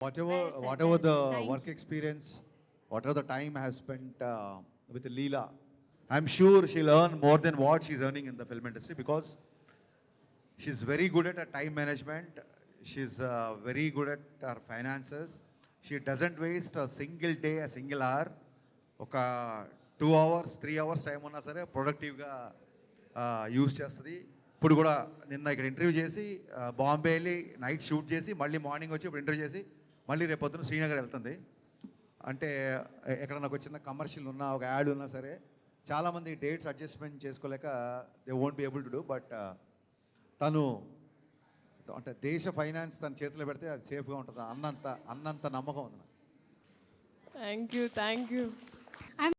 Well said, Whatever well the said. Thank work you. experience, whatever the time I have spent with Leela, I'm sure she'll earn more than what she's earning in the film industry because she's very good at her time management. She's very good at her finances. She doesn't waste a single day, a single hour. ఒక 2 hours 3 hours time ఉన్నా సరే ప్రొడక్టివ్గా use చేస్తుంది. ఇప్పుడు కూడా నిన్న ఇక్కడ interview చేసి బాంబే వెళ్ళి నైట్ షూట్ చేసి మళ్ళీ మార్నింగ్ వచ్చి ఇప్పుడు ఇంటర్వ్యూ చేసి మళ్ళీ రేపు పొద్దున్న శ్రీనగర్ వెళ్తుంది. అంటే ఎక్కడ నాకు చిన్న కమర్షియల్ ఉన్నా ఒక యాడ్ ఉన్నా సరే చాలామంది డేట్స్ అడ్జస్ట్మెంట్ చేసుకోలేక they won't be able to do. But తను అంటే దేశ ఫైనాన్స్ తన చేతిలో పెడితే అది సేఫ్గా ఉంటుంది అన్నంత నమ్మకం ఉంది నాకు. Thank you. I'm